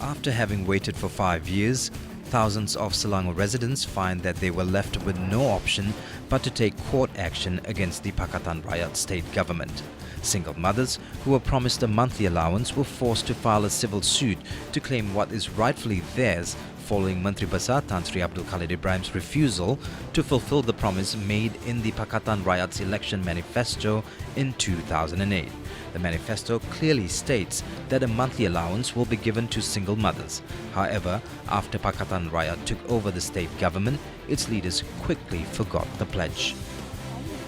After having waited for 5 years, thousands of Selangor residents find that they were left with no option but to take court action against the Pakatan Rakyat state government. Single mothers who were promised a monthly allowance were forced to file a civil suit to claim what is rightfully theirs following Menteri Besar Abdul Khalid Ibrahim's refusal to fulfill the promise made in the Pakatan Rakyat's election manifesto in 2008. The manifesto clearly states that a monthly allowance will be given to single mothers. However, after Pakatan Rakyat took over the state government, its leaders quickly forgot the pledge.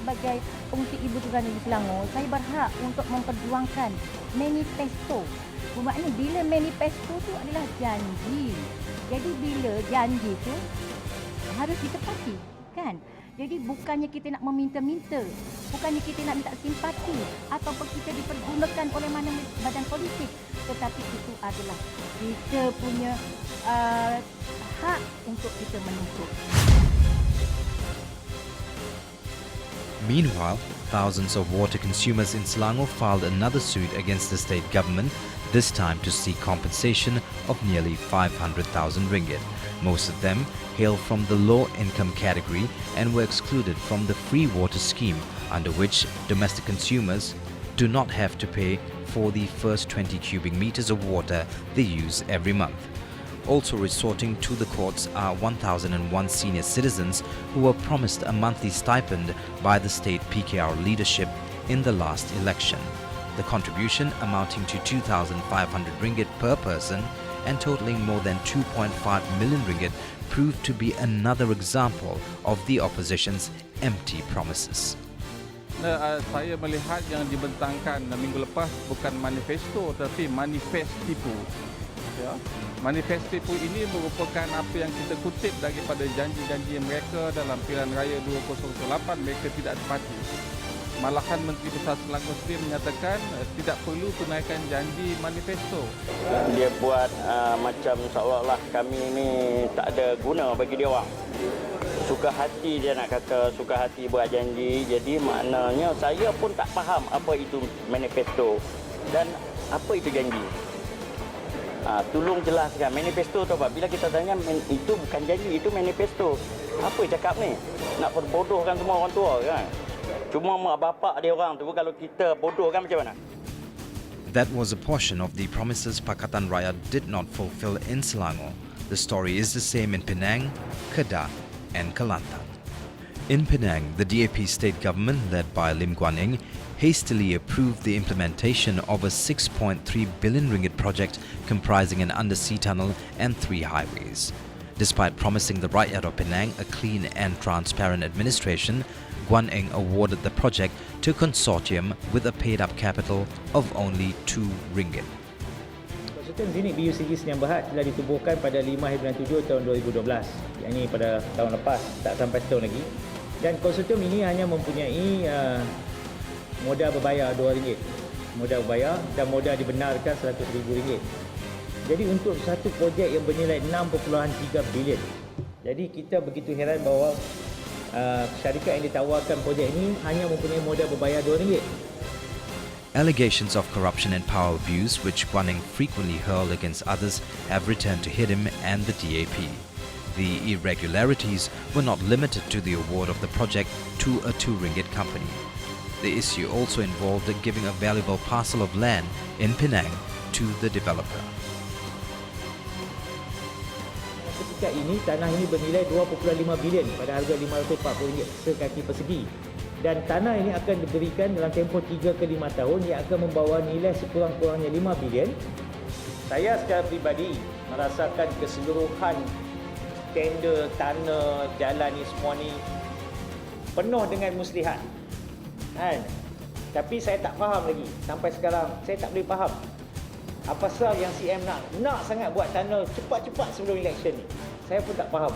Sebagai pengungsi ibu tunggal di Selangor, saya berhak untuk memperjuangkan manifesto. Bermakna bila manifesto tu adalah janji. Jadi bila janji tu harus ditepati, kan? Jadi bukannya kita nak meminta-minta, bukannya kita nak minta simpati ataupun kita dipergunakan oleh mana badan politik, tetapi itu adalah kita punya hak untuk kita menuntut. Meanwhile, thousands of water consumers in Selangor filed another suit against the state government, this time to seek compensation of nearly 500,000 ringgit. Most of them hail from the low-income category and were excluded from the free water scheme, under which domestic consumers do not have to pay for the first 20 cubic meters of water they use every month. Also resorting to the courts are 1,001 senior citizens who were promised a monthly stipend by the state PKR leadership in the last election. The contribution amounting to 2,500 ringgit per person and totaling more than 2.5 million ringgit proved to be another example of the opposition's empty promises. Saya melihat yang dibentangkan minggu lepas bukan manifesto tapi manifest tipu. Ya. Manifest tipu ini merupakan apa yang kita kutip daripada janji-janji mereka dalam pilihan raya 2008 mereka tidak tepati. Malahan Menteri Besar Selangor sendiri menyatakan tidak perlu tunaikan janji manifesto. Dia buat macam seolah-olah kami ini tak ada guna bagi dia orang. Suka hati dia nak kata, suka hati buat janji. Jadi maknanya saya pun tak faham apa itu manifesto dan apa itu janji. Tolong jelaskan manifesto tu apa? Bila kita tanya itu bukan janji, itu manifesto. Apa cakap ni? Nak berbodohkan semua orang tua kan? Cuma mak bapak dia orang tu kalau kita bodoh kan macam mana? That was a portion of the promises Pakatan Rakyat did not fulfill in Selangor. The story is the same in Penang, Kedah and Kelantan. In Penang, the DAP state government led by Lim Guan Eng hastily approved the implementation of a 6.3 billion ringgit project comprising an undersea tunnel and 3 highways. Despite promising the Rakyat of Penang a clean and transparent administration, Guan Eng awarded the project to a consortium with a paid-up capital of only 2 ringgit. Konsortium unit BUCG Senyam Berhad telah ditubuhkan pada 5 bulan 7 tahun 2012, yang ini pada tahun lepas, tak sampai setahun lagi. Dan konsortium ini hanya mempunyai modal berbayar RM2, modal berbayar dan modal dibenarkan RM100,000. Jadi untuk satu projek yang bernilai 6.3 bilion. Jadi kita begitu heran bahawa syarikat yang ditawarkan projek ini hanya mempunyai modal berbayar RM2. Allegations of corruption and power abuse, which Guan Eng frequently hurled against others, have returned to hit him and the DAP. The irregularities were not limited to the award of the project to a 2 ringgit company. The issue also involved giving a valuable parcel of land in Penang to the developer. Ketika ini, tanah ini bernilai 2.5 bilion pada harga RM540 sekaki persegi. Dan tanah ini akan diberikan dalam tempoh 3 ke 5 tahun yang akan membawa nilai sekurang-kurangnya 5 bilion. Saya secara pribadi merasakan keseluruhan tender, tanah, jalan ni semua ni penuh dengan muslihat. Kan? Tapi saya tak faham lagi. Sampai sekarang, saya tak boleh faham. Apa sebab yang CM nak sangat buat tunnel cepat-cepat sebelum election ni? Saya pun tak faham.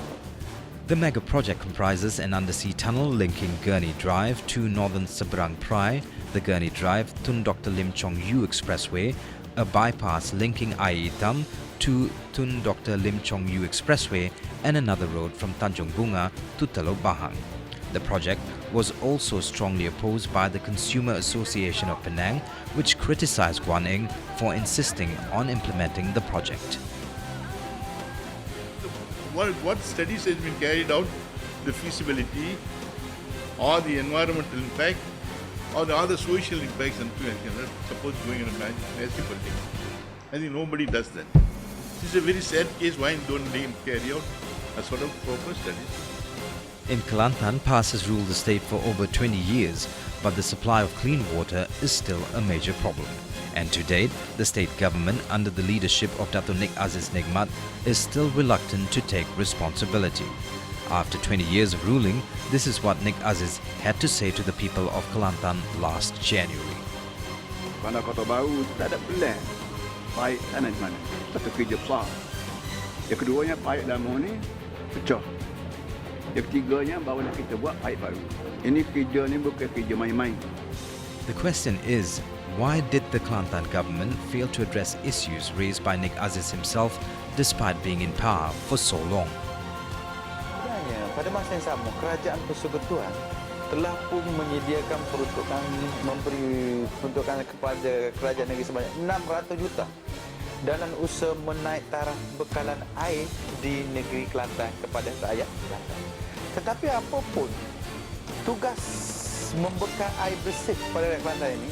The mega project comprises an undersea tunnel linking Gurney Drive to northern Seberang Prai, the Gurney Drive Tun Dr. Lim Chong Yu Expressway, a bypass linking Air Hitam to Tun Dr. Lim Chong Yu Expressway, and another road from Tanjung Bunga to Teluk Bahang. The project was also strongly opposed by the Consumer Association of Penang, which criticized Guan Eng for insisting on implementing the project. what studies has been carried out, the feasibility or the environmental impact or the other social impacts, and suppose going on a municipal thing. I think nobody does that. This is a very sad case. Why don't they carry out a sort of proper studies? In Kelantan, PAS has ruled the state for over 20 years, but the supply of clean water is still a major problem. And to date, the state government, under the leadership of Dato' Nik Aziz Nikmat, is still reluctant to take responsibility. After 20 years of ruling, this is what Nik Aziz had to say to the people of Kelantan last January. Bandar Kota Baru tak ada plan. Paip tanah di mana? Satu kerja besar. Yang keduanya, paip lama ni pecah. Yang ketiganya, baru nak kita buat paip baru. Ini kerja ni bukan kerja main-main. The question is, why did the Kelantan government fail to address issues raised by Nik Aziz himself despite being in power for so long? Sebenarnya, pada masa yang sama, kerajaan persekutuan telah pun menyediakan peruntukan, memberi peruntukan kepada kerajaan negeri sebanyak 600 juta dalam usaha menaik taraf bekalan air di negeri Kelantan kepada rakyat Kelantan. Tetapi apapun, tugas membekal air bersih kepada rakyat Kelantan ini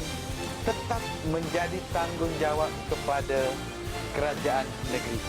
tetap menjadi tanggungjawab kepada kerajaan negeri.